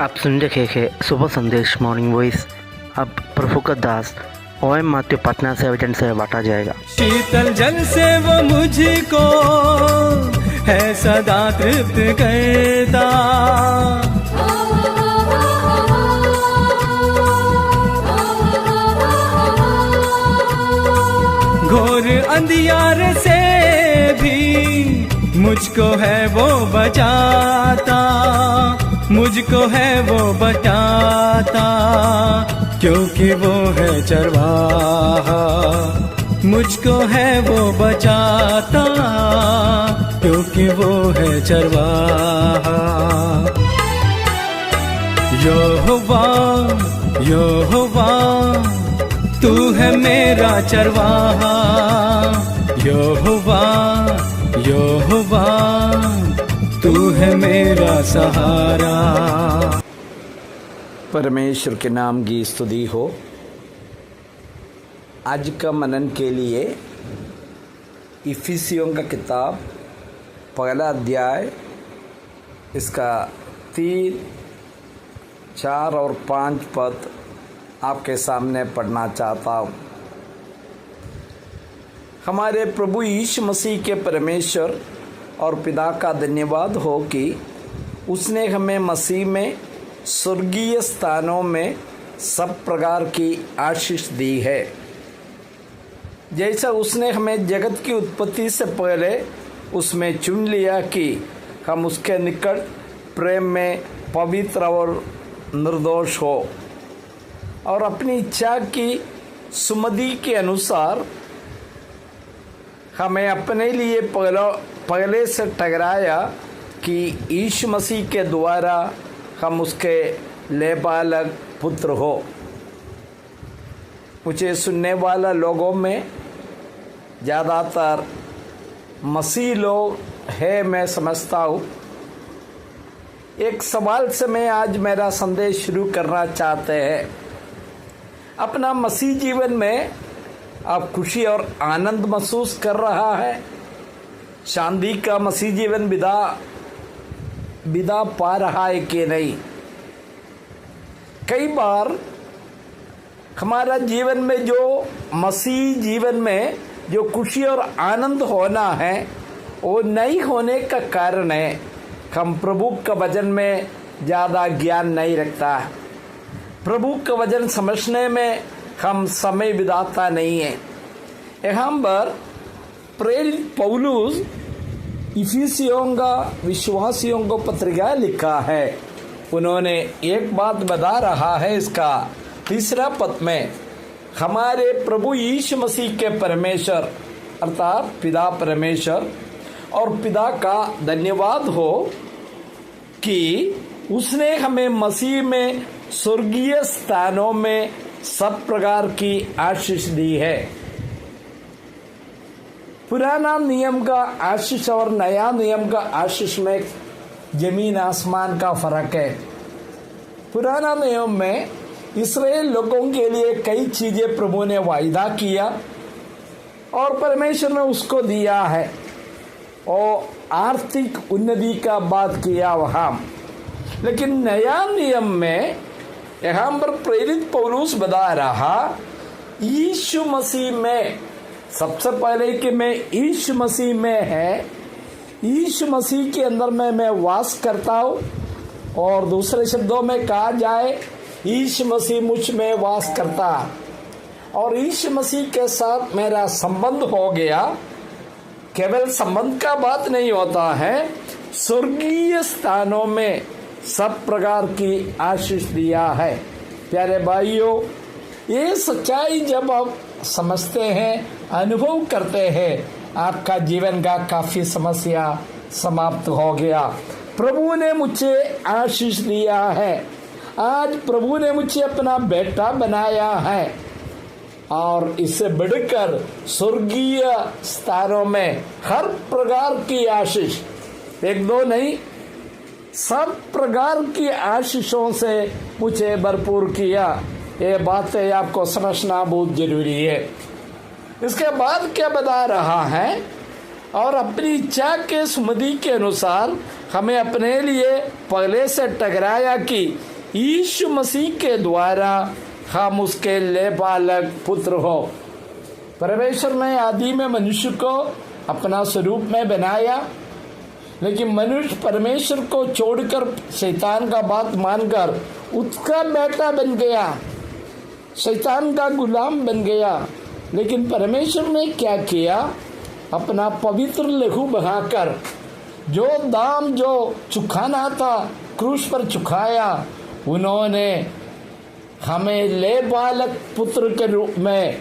आप सुन रहे हैं सुबह संदेश मॉर्निंग वॉइस। अब प्रभु का दास OM मात्यु पटना से वचन से बांटा जाएगा। शीतल जल से वो मुझको है सदा तृप्त करता, घोर अंधियार से भी मुझको है वो बचाता, मुझको है वो बचाता, क्योंकि वो है चरवाहा। मुझको है वो बचाता, क्योंकि वो है चरवाहा। यहोवा यहोवा तू है मेरा चरवाहा, यहोवा यहोवा तू है मेरा सहारा। परमेश्वर के नाम की स्तुति हो। आज का मनन के लिए इफिसियों का किताब पहला अध्याय इसका 3, 4 और 5 पद आपके सामने पढ़ना चाहता हूँ। हमारे प्रभु यीशु मसीह के परमेश्वर और पिता का धन्यवाद हो कि उसने हमें मसीह में स्वर्गीय स्थानों में सब प्रकार की आशीष दी है। जैसा उसने हमें जगत की उत्पत्ति से पहले उसमें चुन लिया कि हम उसके निकट प्रेम में पवित्र और निर्दोष हो, और अपनी इच्छा की सुमति के अनुसार हमें अपने लिए पहले से ठहराया कि यीशु मसीह के द्वारा हम उसके लेबालक पुत्र हो। मुझे सुनने वाला लोगों में ज़्यादातर मसीह लोग हैं, मैं समझता हूँ। एक सवाल से मैं आज मेरा संदेश शुरू करना चाहते हैं। अपना मसीह जीवन में आप खुशी और आनंद महसूस कर रहा है? शांति का मसीह जीवन बिदा पा रहा है कि नहीं? कई बार हमारा जीवन में जो मसीह जीवन में जो खुशी और आनंद होना है वो नहीं होने का कारण है हम प्रभु का वचन में ज़्यादा ज्ञान नहीं रखता, प्रभु का वचन समझने में हम समय बिताता नहीं है। यहाँ पर प्रेरित पौलुस इफिसियों का विश्वासियों को पत्रिका लिखा है। उन्होंने एक बात बता रहा है इसका 3 पद में, हमारे प्रभु यीशु मसीह के परमेश्वर अर्थात पिता परमेश्वर और पिता का धन्यवाद हो कि उसने हमें मसीह में स्वर्गीय स्थानों में सब प्रकार की आशीष दी है। पुराना नियम का आशीष और नया नियम का आशीष में जमीन आसमान का फर्क है। पुराना नियम में इस्राएल लोगों के लिए कई चीजें प्रभु ने वायदा किया और परमेश्वर ने उसको दिया है, और आर्थिक उन्नति का बात किया वहां। लेकिन नया नियम में यहाँ पर प्रेरित पौलुस बता रहा यीशु मसीह में, सबसे पहले कि मैं यीशु मसीह में है, यीशु मसीह के अंदर में मैं वास करता हूँ, और दूसरे शब्दों में कहा जाए यीशु मसीह मुझ में वास करता, और यीशु मसीह के साथ मेरा संबंध हो गया। केवल संबंध का बात नहीं होता है, स्वर्गीय स्थानों में सब प्रकार की आशीष दिया है। प्यारे भाइयों, ये सच्चाई जब आप समझते हैं, अनुभव करते हैं, आपका जीवन का काफी समस्या समाप्त हो गया। प्रभु ने मुझे आशीष दिया है, आज प्रभु ने मुझे अपना बेटा बनाया है, और इससे बढ़कर स्वर्गीय स्थानों में हर प्रकार की आशीष, 1-2 नहीं, सब प्रकार की आशीषों से मुझे भरपूर किया। ये बातें आपको समझना बहुत जरूरी है। इसके बाद क्या बता रहा है, और अपनी इच्छा के सुमति के अनुसार हमें अपने लिए पहले से ठहराया कि यीशु मसीह के द्वारा हम उसके लेपालक पुत्र हो। परमेश्वर ने आदि में मनुष्य को अपना स्वरूप में बनाया, लेकिन मनुष्य परमेश्वर को छोड़कर शैतान का बात मानकर उसका बेटा बन गया, शैतान का गुलाम बन गया। लेकिन परमेश्वर ने क्या किया? अपना पवित्र लहू बहाकर जो दाम जो चुकाना था क्रूस पर चुकाया। उन्होंने हमें लेबालक पुत्र के रूप में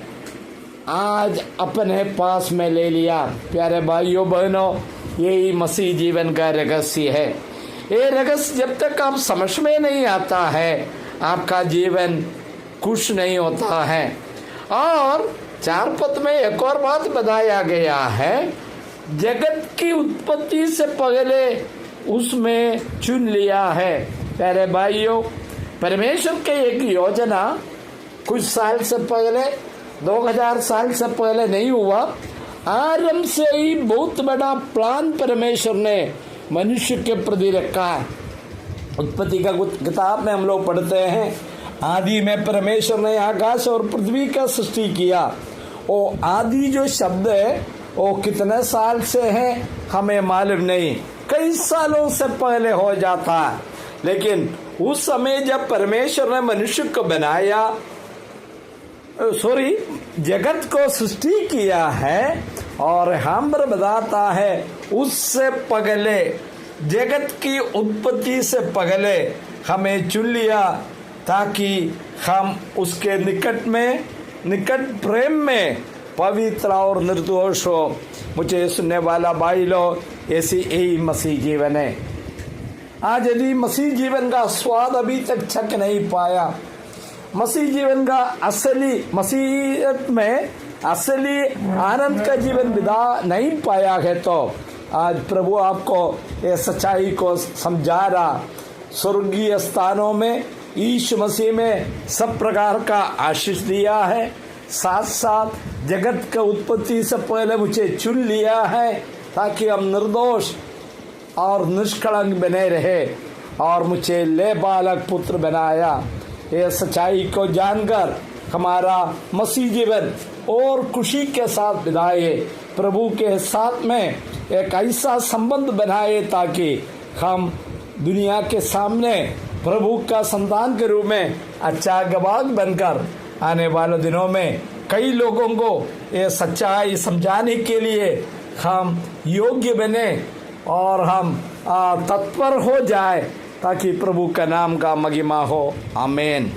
आज अपने पास में ले लिया। प्यारे भाइयों बहनों, यही मसीह जीवन का रहस्य है। ये रहस्य जब तक आप समझ में नहीं आता है, आपका जीवन खुश नहीं होता है। और 4 पद में एक और बात बताया गया है, जगत की उत्पत्ति से पहले उसमें चुन लिया है। प्यारे भाइयों, परमेश्वर की एक योजना कुछ साल से पहले, 2000 साल से पहले नहीं हुआ। आरंभ से ही बहुत बड़ा प्लान परमेश्वर ने मनुष्य के प्रति रखा है। उत्पत्ति का किताब में हम लोग पढ़ते हैं, आदि में परमेश्वर ने आकाश और पृथ्वी का सृष्टि किया। वो आदि जो शब्द है वो कितने साल से है हमें मालूम नहीं, कई सालों से पहले हो जाता है। लेकिन उस समय जब परमेश्वर ने मनुष्य को बनाया, जगत को सृष्टि किया है, और हम बताता है उससे पहले, जगत की उत्पत्ति से पहले हमें चुन लिया ताकि हम उसके निकट प्रेम में पवित्र और निर्दोष हो। मुझे सुनने वाला भाई लोग, ऐसी यही मसीह जीवन है। आज यदि मसीह जीवन का स्वाद अभी तक चख नहीं पाया, मसीह जीवन का असली मसीहत में असली आनंद का जीवन बिता नहीं पाया है, तो आज प्रभु आपको ये सच्चाई को समझा रहा। स्वर्गीय स्थानों में यीशु मसीह में सब प्रकार का आशीष दिया है, साथ साथ जगत के उत्पत्ति से पहले मुझे चुन लिया है ताकि हम निर्दोष और निष्कलंक बने रहे, और मुझे लेबालक पुत्र बनाया। ये सच्चाई को जानकर हमारा मसीह जीवन और खुशी के साथ बिताए, प्रभु के साथ में एक ऐसा संबंध बनाए ताकि हम दुनिया के सामने प्रभु का संतान के रूप में अच्छा गवाह बनकर आने वाले दिनों में कई लोगों को ये सच्चाई समझाने के लिए हम योग्य बने और हम तत्पर हो जाए ताकि प्रभु का नाम का महिमा हो। आमीन।